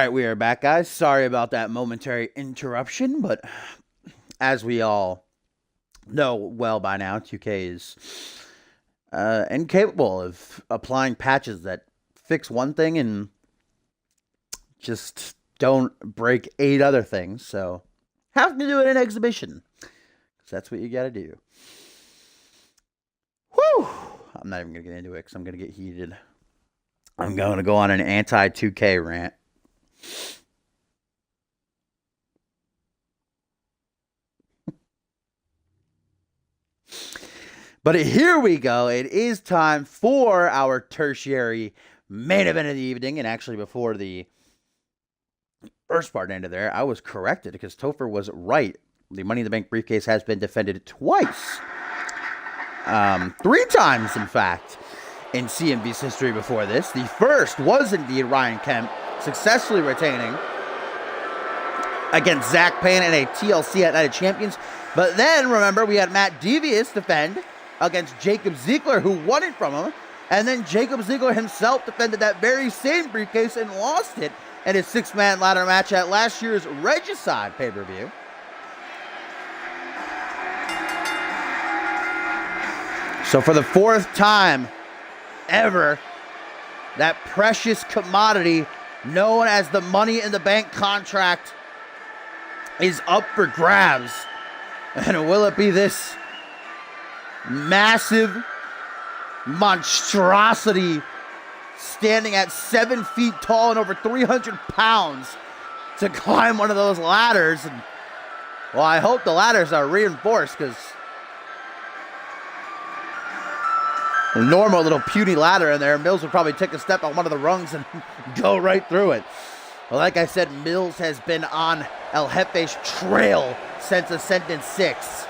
right, we are back, guys. Sorry about that momentary interruption, but as we all know well by now, 2K is incapable of applying patches that fix one thing and just don't break 8 other things. So, have to do it in exhibition, because that's what you got to do. Whew! I'm not even going to get into it because I'm going to get heated. I'm going to go on an anti-2K rant. But here we go. It is time for our tertiary main event of the evening. And actually, before the first part ended there, I was corrected because Topher was right. The Money in the Bank briefcase has been defended twice. 3 times, in fact, in CMV's history before this. The first was indeed Ryan Kemp successfully retaining against Zach Payne in a TLC at Night of Champions. But then, remember, we had Matt Devious defend against Jacob Ziegler, who won it from him. And then Jacob Ziegler himself defended that very same briefcase and lost it in his 6-man ladder match at last year's Regicide pay-per-view. So for the 4th time ever, that precious commodity known as the Money in the Bank contract is up for grabs. And will it be this massive monstrosity standing at 7 feet tall and over 300 pounds to climb one of those ladders? And, well, I hope the ladders are reinforced, because a normal little puny ladder in there, Mills would probably take a step on one of the rungs and go right through it. Well, like I said, Mills has been on El Jefe's trail since Ascendant 6.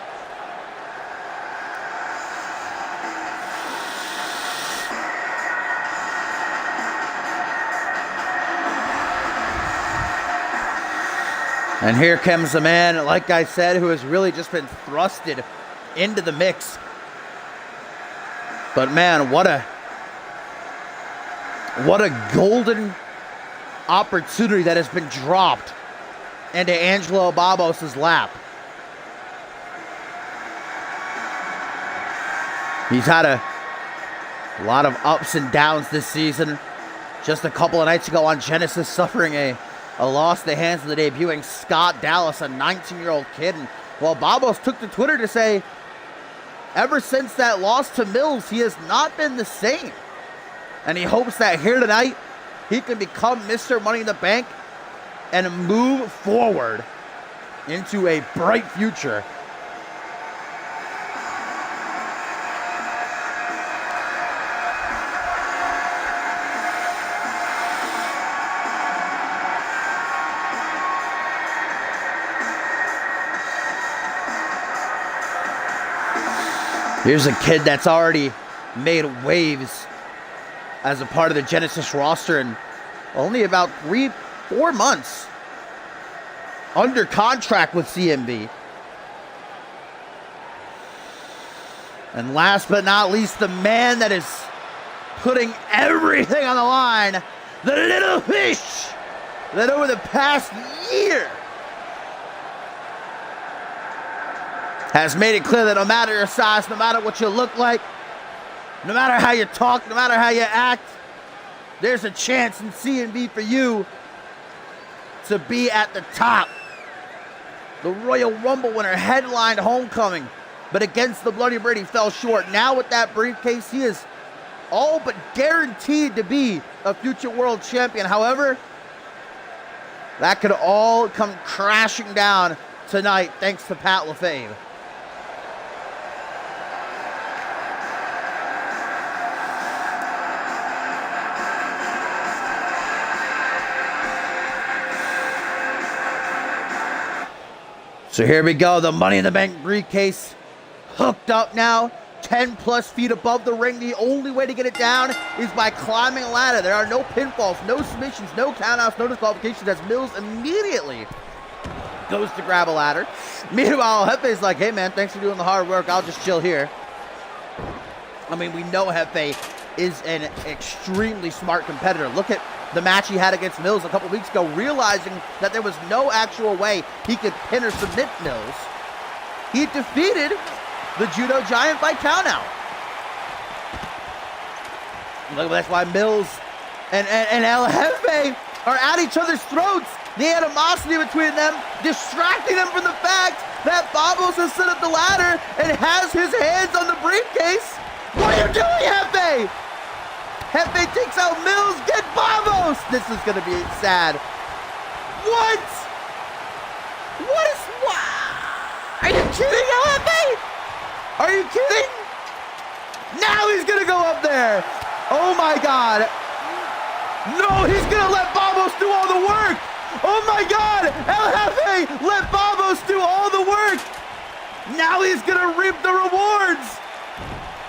And here comes a man, like I said, who has really just been thrusted into the mix. But man, what a golden opportunity that has been dropped into Angelo Babos' lap. He's had a lot of ups and downs this season. Just a couple of nights ago on Genesis, suffering a loss at the hands of the debuting Scott Dallas, a 19-year-old kid. And, well, Babos took to Twitter to say, ever since that loss to Mills, he has not been the same. And he hopes that here tonight, he can become Mr. Money in the Bank and move forward into a bright future. Here's a kid that's already made waves as a part of the Genesis roster in only about 3-4 months under contract with CMV. And last but not least, the man that is putting everything on the line, the little fish that over the past year has made it clear that no matter your size, no matter what you look like, no matter how you talk, no matter how you act, there's a chance in CMV for you to be at the top. The Royal Rumble winner headlined Homecoming, but against the Bloody Bird, he fell short. Now with that briefcase, he is all but guaranteed to be a future world champion. However, that could all come crashing down tonight thanks to Pat LaFave. So here we go, the Money in the Bank briefcase hooked up now, 10 plus feet above the ring. The only way to get it down is by climbing a ladder. There are no pinfalls, no submissions, no countouts, no disqualifications, as Mills immediately goes to grab a ladder. Meanwhile, Hefe's like, hey man, thanks for doing the hard work, I'll just chill here. I mean, we know Hefe is an extremely smart competitor. Look at the match he had against Mills a couple weeks ago, realizing that there was no actual way he could pin or submit Mills, he defeated the Judo Giant by countout. That's why Mills and El Jefe are at each other's throats. The animosity between them, distracting them from the fact that Babos has set up the ladder and has his hands on the briefcase. What are you doing, Jefe? Jefe takes out Mills, get Babos! This is gonna be sad. What? Are you kidding, El Jefe? Are you kidding? Now he's gonna go up there. Oh my God. No, he's gonna let Babos do all the work. Oh my God, El Jefe let Babos do all the work. Now he's gonna reap the rewards.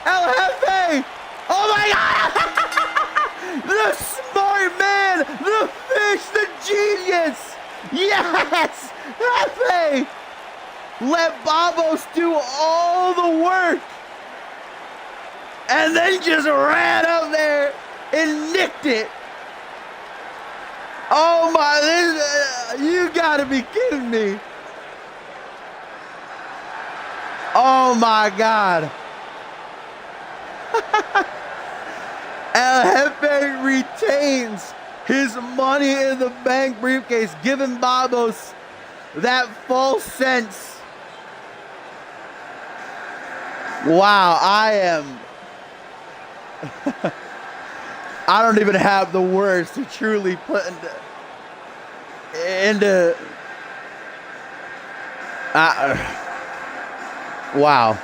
El Jefe, oh my God. The smart man, the fish, the genius. Yes, Jefe. Let Babos do all the work. And then just ran up there and nicked it. Oh my, you gotta be kidding me. Oh my God. El Jefe retains his money in the bank briefcase, giving Babos that false sense. Wow, I don't even have the words to truly put into wow.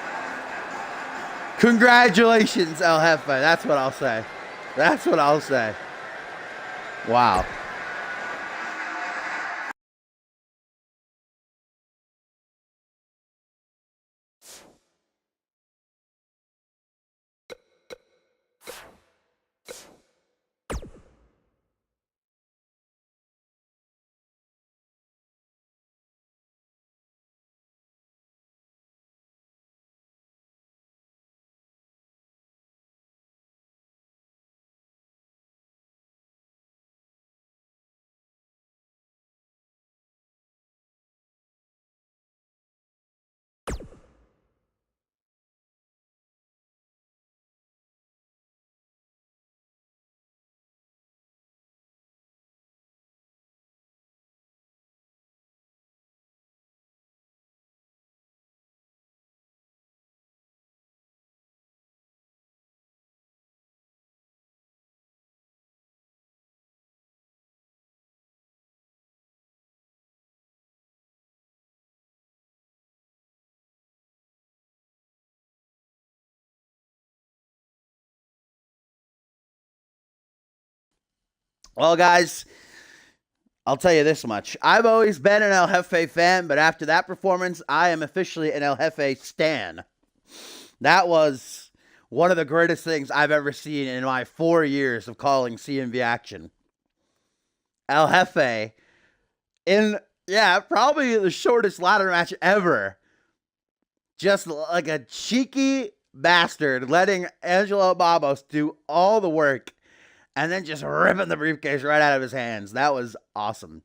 Congratulations, El Jefe. That's what I'll say. That's what I'll say. Wow. Well, guys, I'll tell you this much. I've always been an El Jefe fan, but after that performance, I am officially an El Jefe stan. That was one of the greatest things I've ever seen in my 4 years of calling CMV action. El Jefe, in, probably the shortest ladder match ever. Just like a cheeky bastard, letting Angelo Babos do all the work. And then just ripping the briefcase right out of his hands. That was awesome.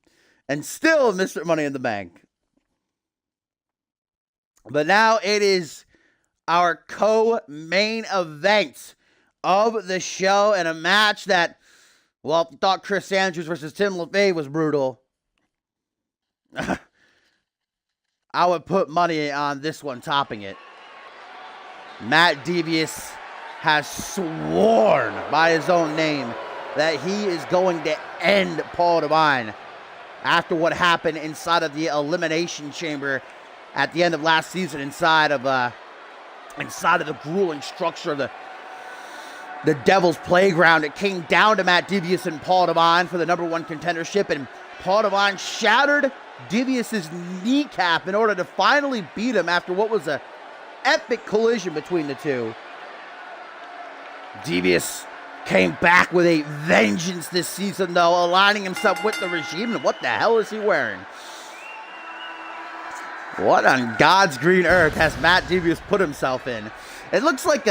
And still Mr. Money in the Bank. But now it is our co-main event of the show. And a match that, well, if you thought Chris Andrews versus Tim LaFave was brutal, I would put money on this one topping it. Matt Devious has sworn by his own name that he is going to end Paul Devine after what happened inside of the Elimination Chamber at the end of last season, inside of the grueling structure of the Devil's Playground. It came down to Matt Devious and Paul Devine for the #1 contendership, and Paul Devine shattered Devious's kneecap in order to finally beat him after what was an epic collision between the two. Devious came back with a vengeance this season, though, aligning himself with the regime. And what the hell is he wearing? What on God's green earth has Matt Devious put himself in? It looks like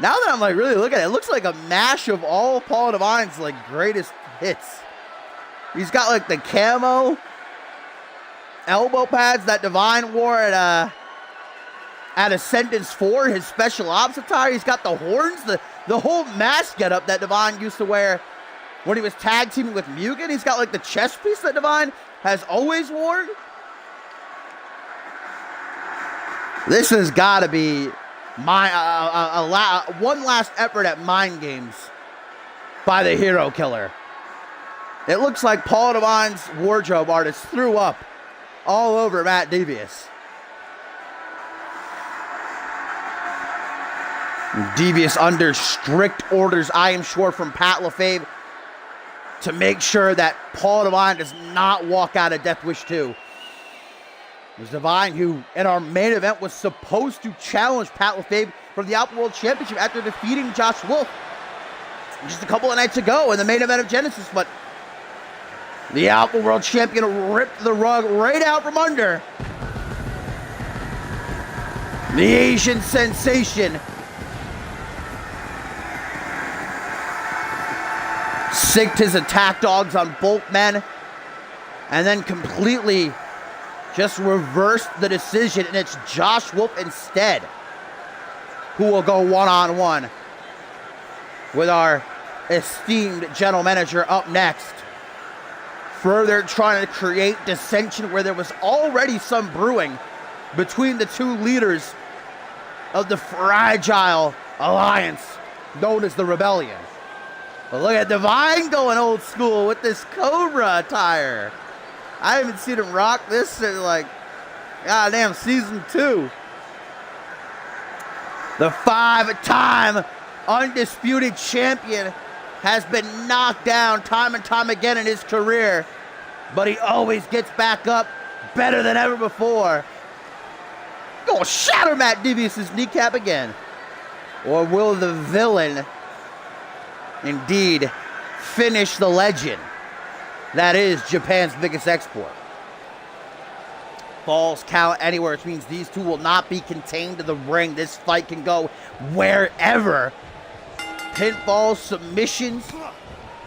Now that I'm like really looking at it, it looks like a mash of all Paul Divine's like greatest hits. He's got like the camo elbow pads that Divine wore at Ascendance 4, his special ops attire. He's got the horns, the whole mask getup that Divine used to wear when he was tag teaming with Mugen. He's got like the chest piece that Divine has always worn. This has got to be one last effort at Mind Games by the Hero Killer. It looks like Paul Divine's wardrobe artist threw up all over Matt Devious. Devious under strict orders, I am sure, from Pat LaFave to make sure that Paul Divine does not walk out of Deathwish 2. It was Divine who, in our main event, was supposed to challenge Pat LaFave for the Alpha World Championship after defeating Josh Wolf just a couple of nights ago in the main event of Genesis, but the Alpha World Champion ripped the rug right out from under the Asian sensation. Synced his attack dogs on both men and then completely just reversed the decision, and it's Josh Wolf instead who will go one-on-one with our esteemed general manager up next. Further trying to create dissension where there was already some brewing between the two leaders of the fragile alliance known as the Rebellion. But look at Divine going old school with this Cobra attire. I haven't seen him rock this since like, goddamn, season 2. The 5-time undisputed champion has been knocked down time and time again in his career, but he always gets back up better than ever before. Gonna shatter Matt Devious's kneecap again. Or will the villain indeed finish the legend that is Japan's biggest export? Falls count anywhere, which means these two will not be contained to the ring. This fight can go wherever. Pinfalls, submissions,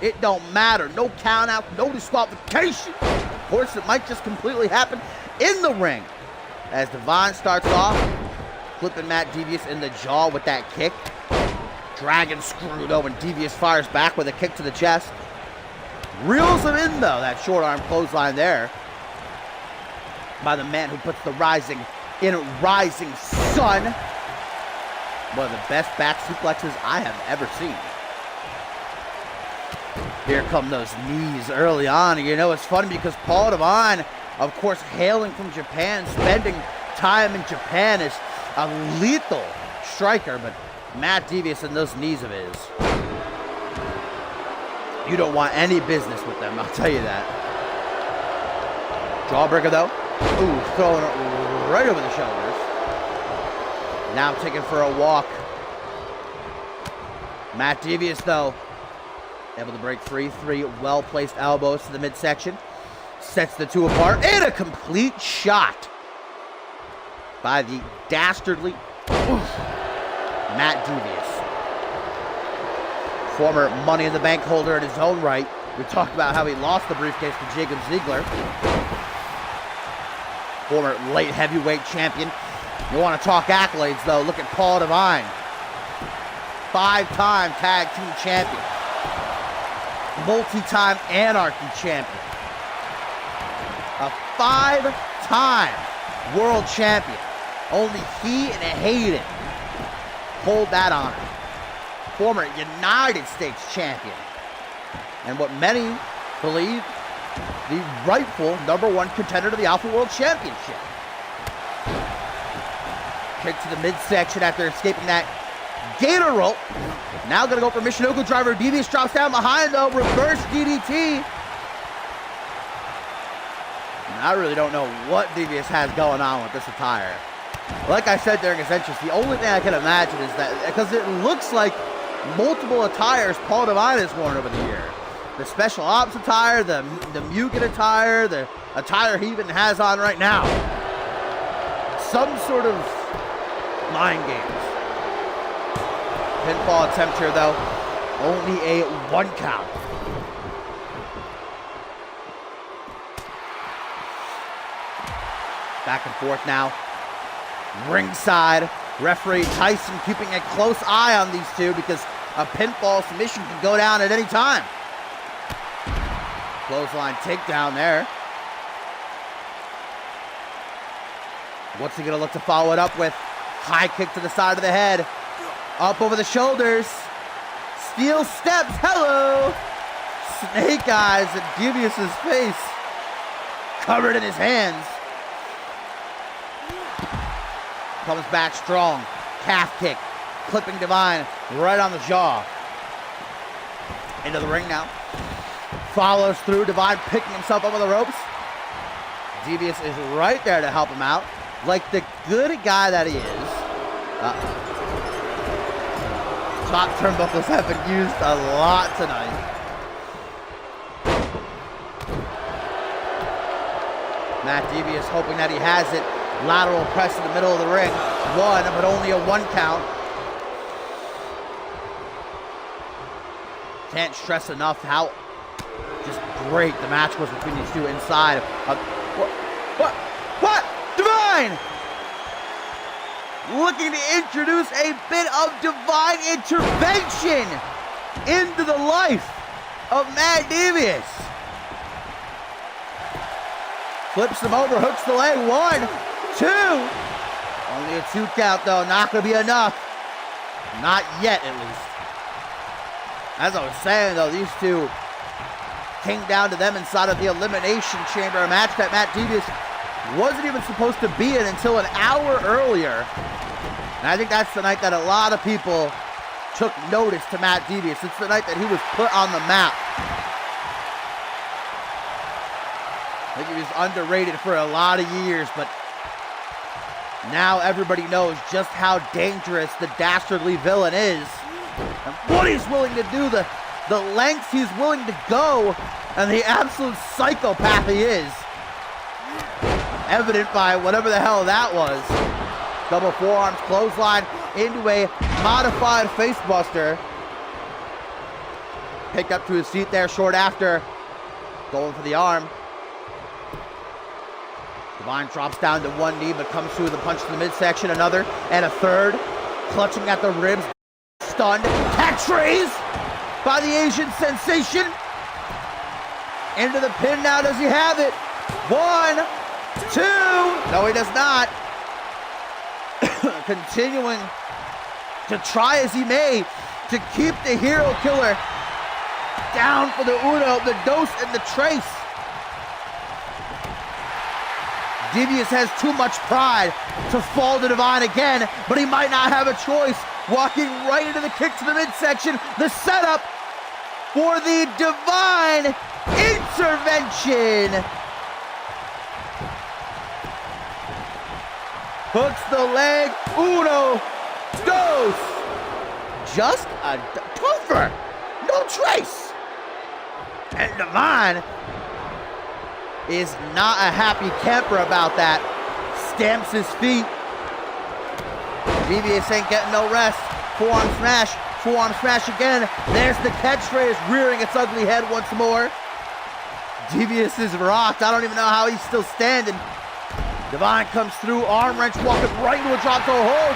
it don't matter. No count out, no disqualification. Of course, it might just completely happen in the ring. As Divine starts off, flipping Matt Devious in the jaw with that kick. Dragon screw though, and Devious fires back with a kick to the chest. Reels him in though, that short arm clothesline there by the man who puts the rising sun. One of the best back suplexes I have ever seen. Here come those knees early on. You know, it's funny because Paul Divine, of course, hailing from Japan, spending time in Japan, is a lethal striker, but Matt Devious and those knees of his, you don't want any business with them, I'll tell you that. Jawbreaker though. Ooh, throwing it right over the shoulders. Now taking for a walk. Matt Devious though, able to break free. 3 well-placed elbows to the midsection. Sets the two apart. And a complete shot by the dastardly Matt Devious. Former Money in the Bank holder in his own right. We talked about how he lost the briefcase to Jacob Ziegler. Former light heavyweight champion. You want to talk accolades, though. Look at Paul Divine. 5-time tag team champion. Multi-time Anarchy champion. A 5-time world champion. Only he and Hayden hold that honor. Former United States champion. And what many believe, the rightful #1 contender to the Alpha World Championship. Kick to the midsection after escaping that gator rope. Now gonna go for Michinoku driver. Devious drops down behind though. Reverse DDT. And I really don't know what Devious has going on with this attire. Like I said during his entrance, the only thing I can imagine is that, because it looks like multiple attires Paul Divine has worn over the year. The special ops attire, the Mugen attire, the attire he even has on right now. Some sort of mind games. Pinfall attempt here, though. Only a 1 count. Back and forth now. Ringside, referee Tyson keeping a close eye on these two because a pinfall submission can go down at any time. Clothesline takedown there. What's he gonna look to follow it up with? High kick to the side of the head. Up over the shoulders. Steel steps, hello! Snake eyes at Devious's face. Covered in his hands. Comes back strong. Calf kick. Clipping Divine right on the jaw. Into the ring now. Follows through. Divine picking himself up on the ropes. Devious is right there to help him out. Like the good guy that he is. Top turnbuckles have been used a lot tonight. Matt Devious hoping that he has it. Lateral press in the middle of the ring. 1, but only a 1 count. Can't stress enough how just great the match was between these two inside. What? Divine! Looking to introduce a bit of divine intervention into the life of Matt Devious. Flips him over, hooks the leg. 1, 2. Only a 2 count though, not gonna be enough. Not yet, at least. As I was saying though, these two came down to them inside of the Elimination Chamber, a match that Matt Devious wasn't even supposed to be in until an hour earlier. And I think that's the night that a lot of people took notice to Matt Devious. It's the night that he was put on the map. I think he was underrated for a lot of years, but now everybody knows just how dangerous the dastardly villain is. And what he's willing to do, the lengths he's willing to go, and the absolute psychopath he is. Evident by whatever the hell that was. Double forearms, clothesline into a modified facebuster. Picked up to his feet there short after. Going for the arm. Divine drops down to 1 knee, but comes through with a punch to the midsection. Another and a third. Clutching at the ribs. Stunned. Catchphrase by the Asian sensation. Into the pin now. Does he have it? 1, 2. No, he does not. Continuing to try as he may to keep the hero killer down for the uno, the dos, and the trace. Devious has too much pride to fall to Divine again, but he might not have a choice. Walking right into the kick to the midsection, the setup for the Divine intervention. Hooks the leg, uno, dos. Just a topher, no trace. And Divine is not a happy camper about that. Stamps his feet. Devious ain't getting no rest. Forearm smash again. There's the catchphrase rearing its ugly head once more. Devious is rocked. I don't even know how he's still standing. Divine comes through, arm wrench, walking right into a drop toe hold.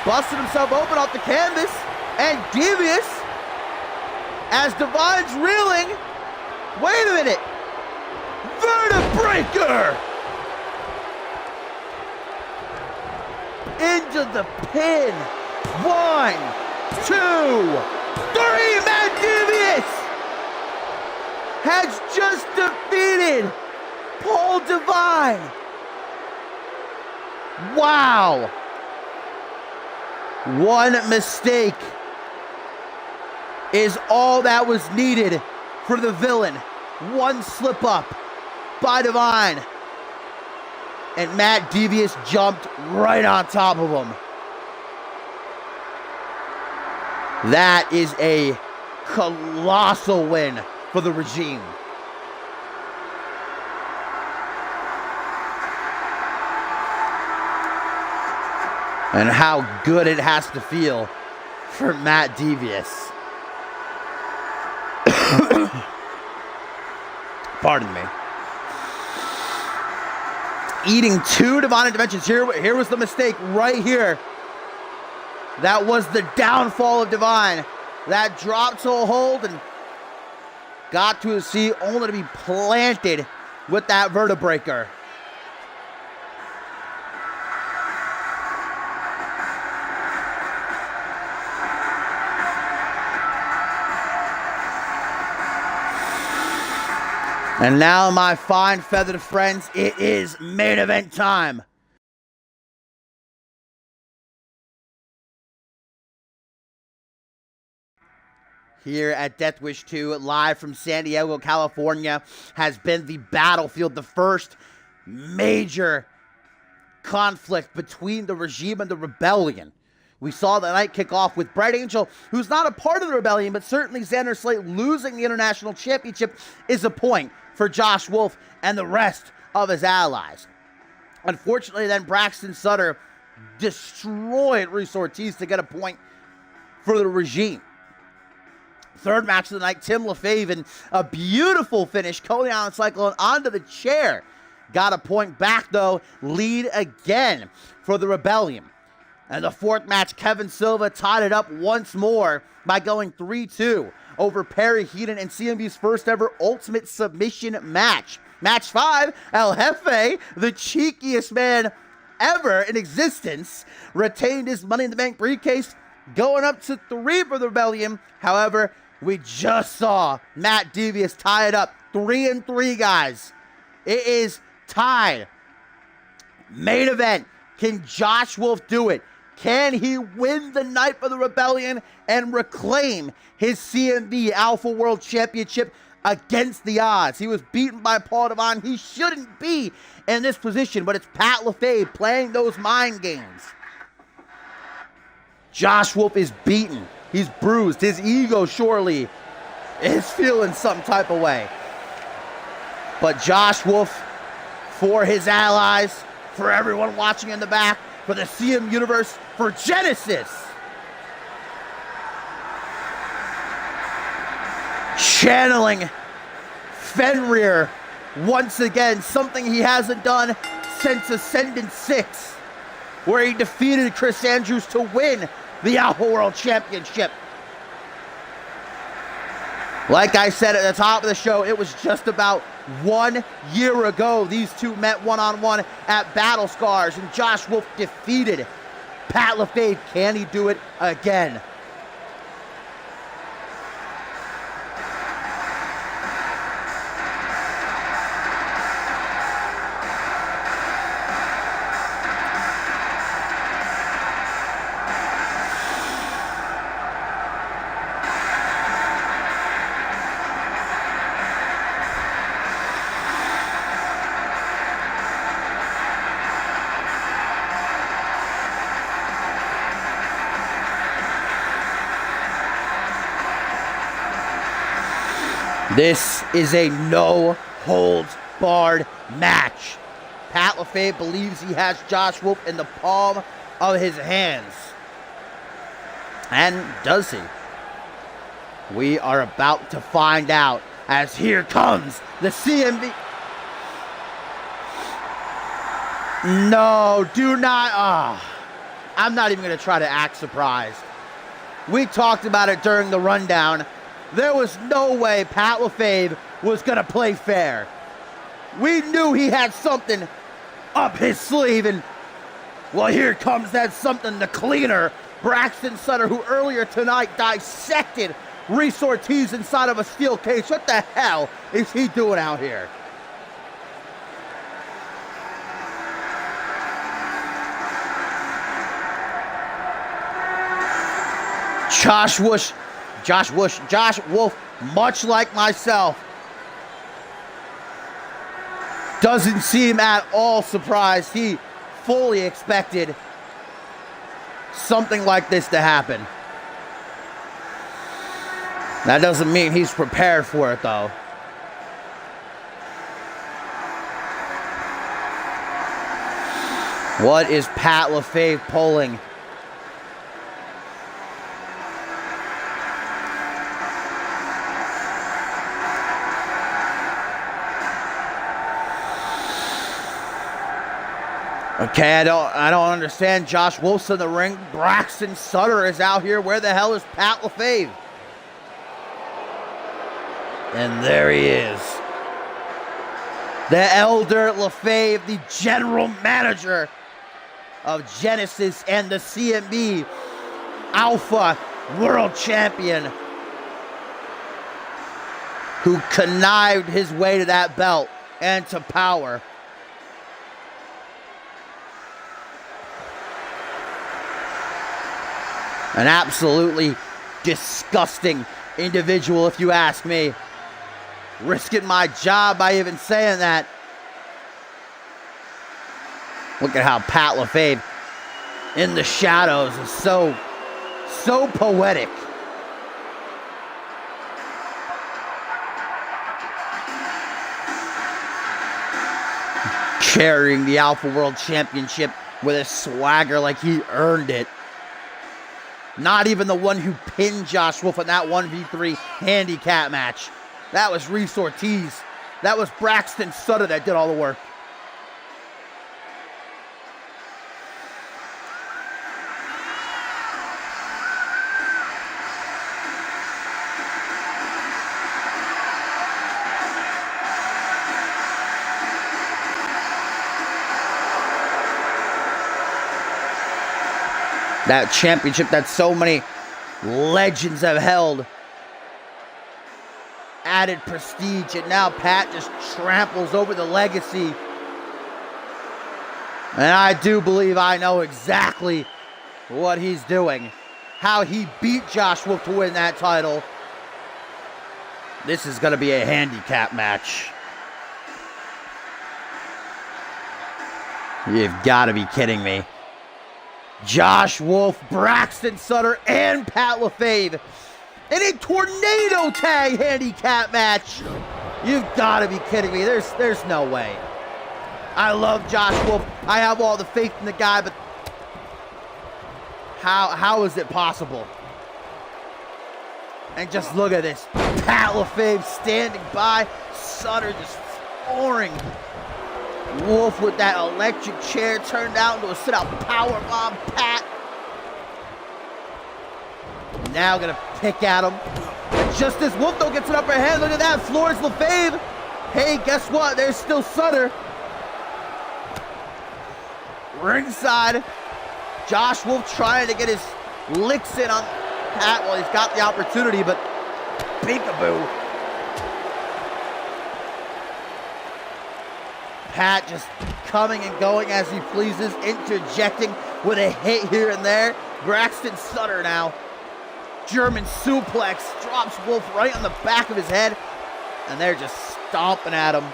Busted himself open off the canvas. And Devious, as Divine's reeling, wait a minute. Vertebreaker! Into the pin. 1, 2, 3. Matt Devious has just defeated Paul Divine. Wow. One mistake is all that was needed for the villain. One slip up by Divine. And Matt Devious jumped right on top of him. That is a colossal win for the regime. And how good it has to feel for Matt DeVious. Pardon me. Eating two divine interventions. Here was the mistake right here. That was the downfall of Divine. That dropped to a hold and got to his seat only to be planted with that vertebreaker. And now, my fine feathered friends, it is main event time. Here at DEATHWISH 2, live from San Diego, California, has been the battlefield, the first major conflict between the regime and the rebellion. We saw the night kick off with Bright Angel, who's not a part of the rebellion, but certainly Xander Slate losing the International Championship is a point for Josh Wolf and the rest of his allies. Unfortunately, then Braxton Sutter destroyed Reese Ortiz to get a point for the regime. Third match of the night, Tim LaFave, a beautiful finish. Coney Island Cyclone onto the chair. Got a point back, though. Lead again for the Rebellion. And the fourth match, Kevin Silva tied it up once more by going 3-2 over Perry Heaton in CMV's first ever Ultimate Submission match. Match 5, El Jefe, the cheekiest man ever in existence, retained his Money in the Bank briefcase, going up to 3 for the Rebellion. However, we just saw Matt Devious tie it up. 3-3, guys. It is tied. Main event. Can Josh Wolf do it? Can he win the night for the Rebellion and reclaim his CMV Alpha World Championship against the odds? He was beaten by Paul Devon. He shouldn't be in this position, but it's Pat LaFave playing those mind games. Josh Wolf is beaten. He's bruised. His ego surely is feeling some type of way. But Josh Wolf, for his allies, for everyone watching in the back, for the CM Universe, for Genesis, channeling Fenrir once again, something he hasn't done since Ascendant 6, where he defeated Chris Andrews to win the Alpha World Championship. Like I said at the top of the show, it was just about 1 year ago these two met one-on-one at Battle Scars, and Josh Wolf defeated Pat LaFave. Can he do it again? This is a no-holds-barred match. Pat LaFave believes he has Josh Wolf in the palm of his hands. And does he? We are about to find out, as here comes the CMV. No, do not. I'm not even going to try to act surprised. We talked about it during the rundown. There was no way Pat LaFave was going to play fair. We knew he had something up his sleeve, and, well, here comes that something, the cleaner, Braxton Sutter, who earlier tonight dissected Reese Ortiz inside of a steel cage. What the hell is he doing out here? Josh Wolf, much like myself, doesn't seem at all surprised. He fully expected something like this to happen. That doesn't mean he's prepared for it, though. What is Pat LaFave pulling? Okay, I don't understand. Josh Wolf's in the ring. Braxton Sutter is out here. Where the hell is Pat LaFave? And there he is. The Elder LaFave, the general manager of Genesis and the CMV Alpha World Champion, who connived his way to that belt and to power. An absolutely disgusting individual, if you ask me. Risking my job by even saying that. Look at how Pat LaFave in the shadows is so poetic. Carrying the Alpha World Championship with a swagger like he earned it. Not even the one who pinned Josh Wolf in that 1v3 handicap match. That was Reese Ortiz. That was Braxton Sutter that did all the work. That championship that so many legends have held. Added prestige, and now Pat just tramples over the legacy. And I do believe I know exactly what he's doing. How he beat Josh Wolf to win that title. This is going to be a handicap match. You've got to be kidding me. Josh Wolf, Braxton Sutter, and Pat LaFave in a tornado tag handicap match. You've got to be kidding me. There's no way. I love Josh Wolf. I have all the faith in the guy, but how is it possible? And just look at this. Pat LaFave standing by. Sutter just flooring Wolf with that electric chair turned out into a sit-out powerbomb. Pat now gonna pick at him. And just as Wolf though gets an upper hand, look at that, floors LaFave. Hey, guess what? There's still Sutter. Ringside, Josh Wolf trying to get his licks in on Pat. Well, he's got the opportunity, but peekaboo. Pat just coming and going as he pleases, interjecting with a hit here and there. Braxton Sutter now. German suplex, drops Wolf right on the back of his head, and they're just stomping at him.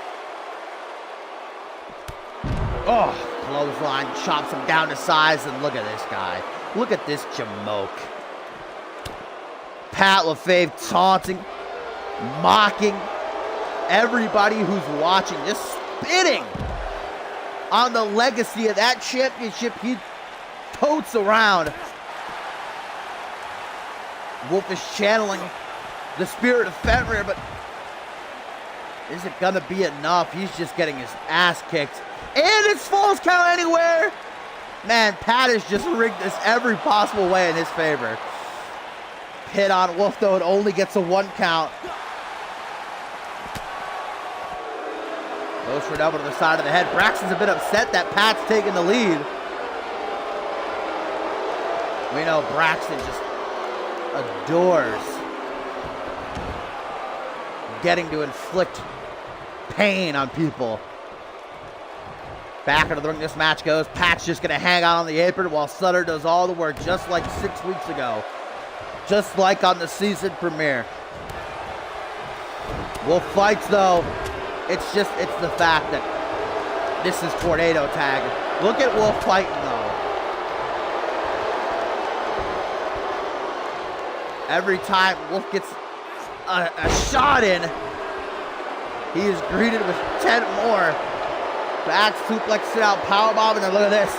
Oh, clothesline, chops him down to size, and look at this guy. Look at this jamoke. Pat LaFave taunting, mocking everybody who's watching, just spitting on the legacy of that championship he totes around. Wolf is channeling the spirit of Fenrir, but is it gonna be enough? He's just getting his ass kicked. And it's falls count anywhere. Man, Pat has just rigged this every possible way in his favor. Hit on Wolf, though, it only gets a 1 count. Goes for an elbow to the side of the head. Braxton's a bit upset that Pat's taking the lead. We know Braxton just adores getting to inflict pain on people. Back into the ring this match goes. Pat's just going to hang out on the apron while Sutter does all the work, just like 6 weeks ago. Just like on the season premiere. Wolf fights, though. It's the fact that this is tornado tag. Look at Wolf fighting, though. Every time Wolf gets a shot in, he is greeted with 10 more. Back suplex, sit out, powerbomb, and then look at this.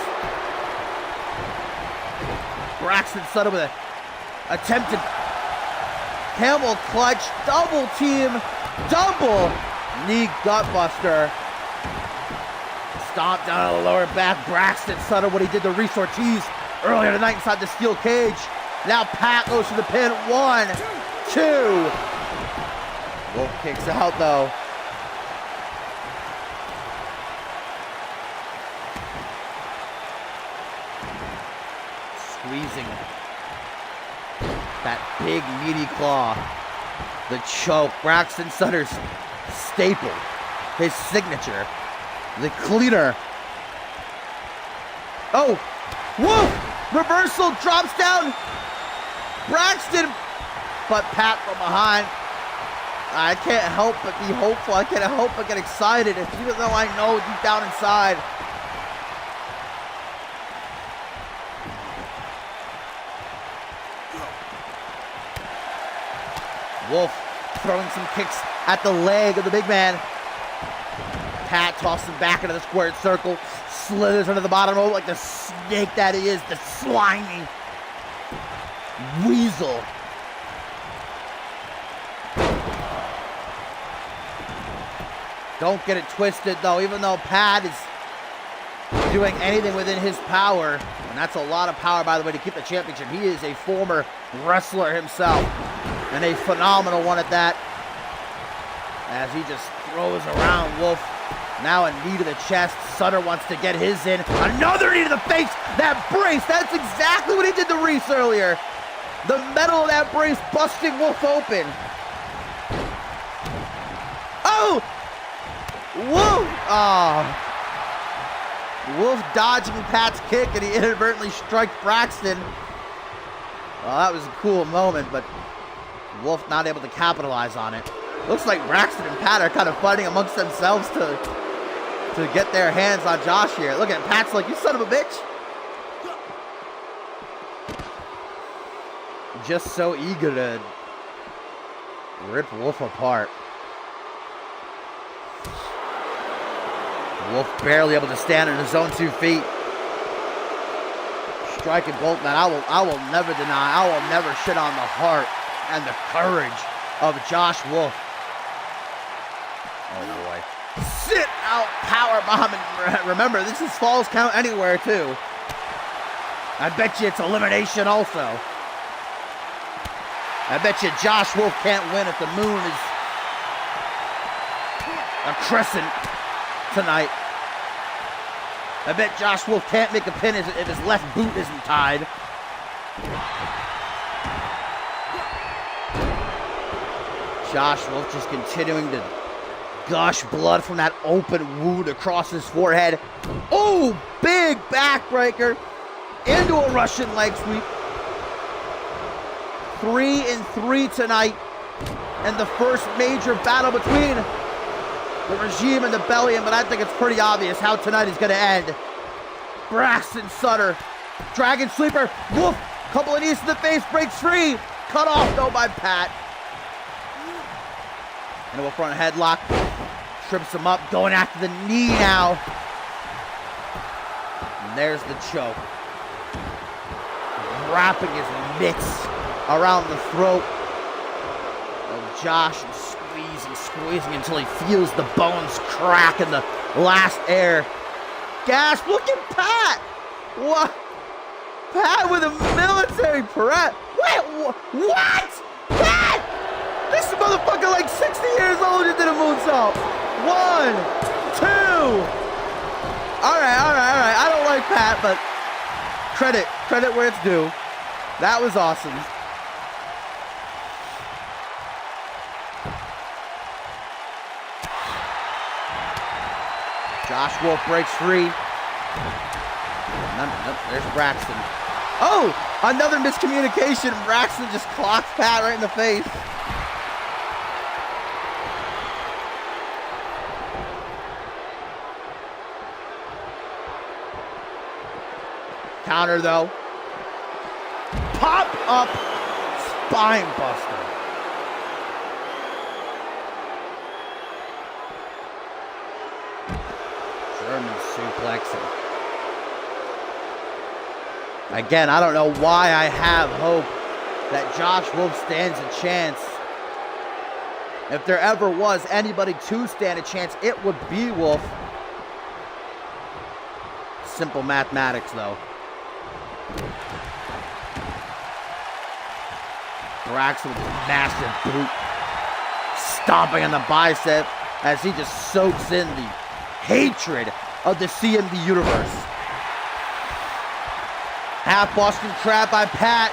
Braxton Sutter with an attempted camel clutch, double team, double knee gutbuster. Stomp down on the lower back. Braxton Sutter, what he did to Reese Ortiz earlier tonight inside the steel cage. Now Pat goes to the pin. 1, 2. Wolf kicks out though. Squeezing that big meaty claw. The choke. Braxton Sutter's staple. His signature. The cleaner. Oh! Wolf! Reversal, drops down. Braxton, but Pat from behind. I can't help but be hopeful. I can't help but get excited, even though I know deep down inside. Wolf throwing some kicks at the leg of the big man. Pat tosses him back into the squared circle, slithers under the bottom rope like the snake that he is, the slimy weasel. Don't get it twisted though, even though Pat is doing anything within his power, and that's a lot of power, by the way, to keep the championship. He is a former wrestler himself, and a phenomenal one at that, as he just throws around Wolf. Now a knee to the chest. Sutter wants to get his in. Another knee to the face. That brace, that's exactly what he did to Reese earlier. The metal of that brace busting Wolf open. Oh! Wolf! Oh. Wolf dodging Pat's kick, and he inadvertently struck Braxton. Well, that was a cool moment, but Wolf not able to capitalize on it. Looks like Braxton and Pat are kind of fighting amongst themselves to get their hands on Josh here. Look at Pat's like, you son of a bitch. Just so eager to rip Wolf apart. Wolf barely able to stand on his own 2 feet. Striking both men. I will never deny, I will never shit on the heart and the courage of Josh Wolf. Oh boy. Sit out power bomb, and remember, this is falls count anywhere too. I bet you it's elimination also. I bet you Josh Wolf can't win if the moon is a crescent tonight. I bet Josh Wolf can't make a pin if his left boot isn't tied. Josh Wolf just continuing to gush blood from that open wound across his forehead. Oh, big backbreaker into a Russian leg sweep. 3-3 tonight, and the first major battle between the Regime and the Bellion, but I think it's pretty obvious how tonight is going to end. Braxton Sutter, Dragon Sleeper, Wolf, couple of knees to the face, breaks free. Cut off though by Pat. Into a front headlock, trips him up, going after the knee now. And there's the choke. Wrapping his mitts around the throat of Josh and squeezing until he feels the bones crack in the last air. Gasp, look at Pat! What? Pat with a military prep. Wait, what? Pat! This motherfucker like 60 years old and did a moonsault. 1, 2. All right. I don't like Pat, but credit where it's due. That was awesome. Josh Wolf breaks free. Nope, there's Braxton. Oh, another miscommunication. Braxton just clocks Pat right in the face. Counter though. Pop up spine buster. German suplexing. Again, I don't know why I have hope that Josh Wolf stands a chance. If there ever was anybody to stand a chance, it would be Wolf. simple mathematics, though. Braxton with a massive boot. Stomping on the bicep as he just soaks in the hatred of the CMV universe. Half Boston Crab by Pat.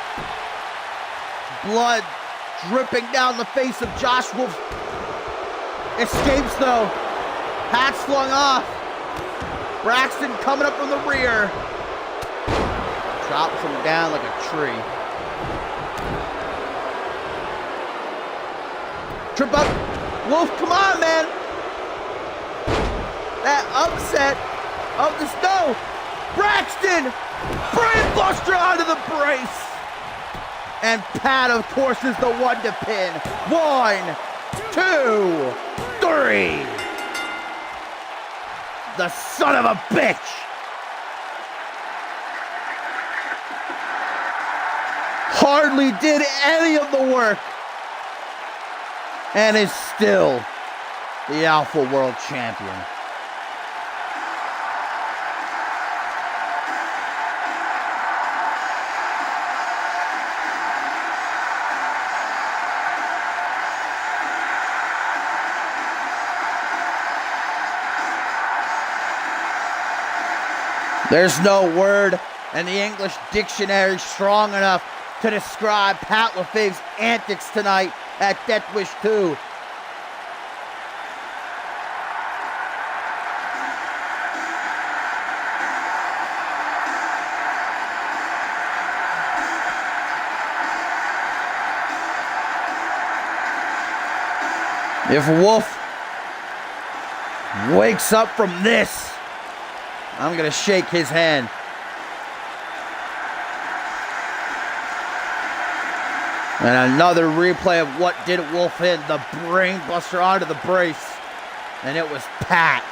Blood dripping down the face of Josh Wolf. Escapes though. Pat's flung off. Braxton coming up from the rear. Drops him down like a tree. Trip up. Wolf, come on, man. That upset of the snow. Braxton. Brain Buster onto the brace. And Pat, of course, is the one to pin. 1, 2, 3. The son of a bitch. Hardly did any of the work. And is still the Alpha World Champion. There's no word in the English dictionary strong enough to describe Pat LaFave's antics tonight at DEATHWISH 2. If Wolf wakes up from this, I'm going to shake his hand. And another replay of what did Wolf in. The brain buster onto the brace. And it was Pat,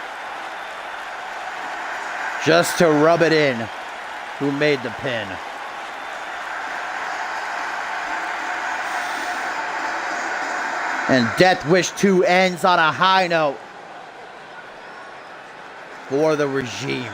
just to rub it in, who made the pin. And DEATHWISH 2 ends on a high note for the regime.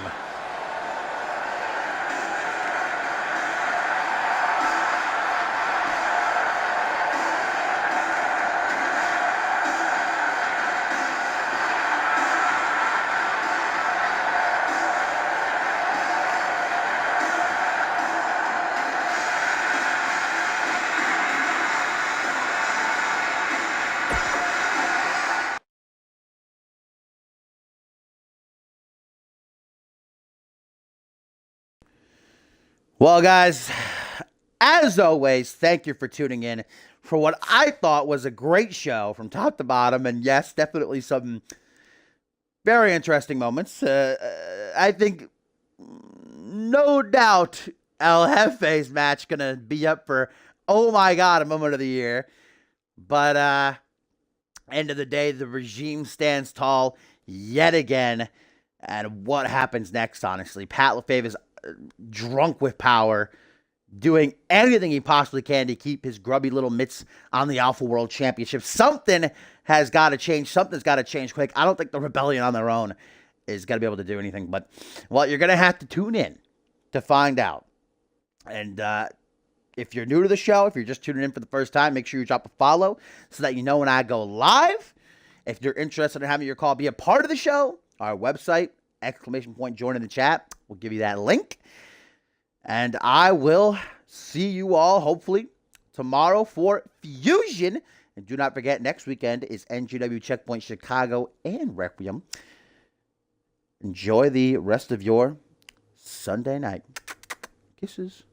Well, guys, as always, thank you for tuning in for what I thought was a great show from top to bottom. And yes, definitely some very interesting moments. I think, no doubt, El Jefe's match going to be up for, oh my God, a moment of the year. But end of the day, the regime stands tall yet again. And what happens next, honestly? Pat LaFave is drunk with power, doing anything he possibly can to keep his grubby little mitts on the Alpha World Championship. Something has got to change. Something's got to change quick. I don't think the Rebellion on their own is going to be able to do anything. But, well, you're going to have to tune in to find out. And if you're new to the show, if you're just tuning in for the first time, make sure you drop a follow so that you know when I go live. If you're interested in having your call be a part of the show, our website, ! Join in the chat. We'll give you that link. And I will see you all, hopefully, tomorrow for Fusion. And do not forget, next weekend is NGW Checkpoint Chicago and Requiem. Enjoy the rest of your Sunday night. Kisses.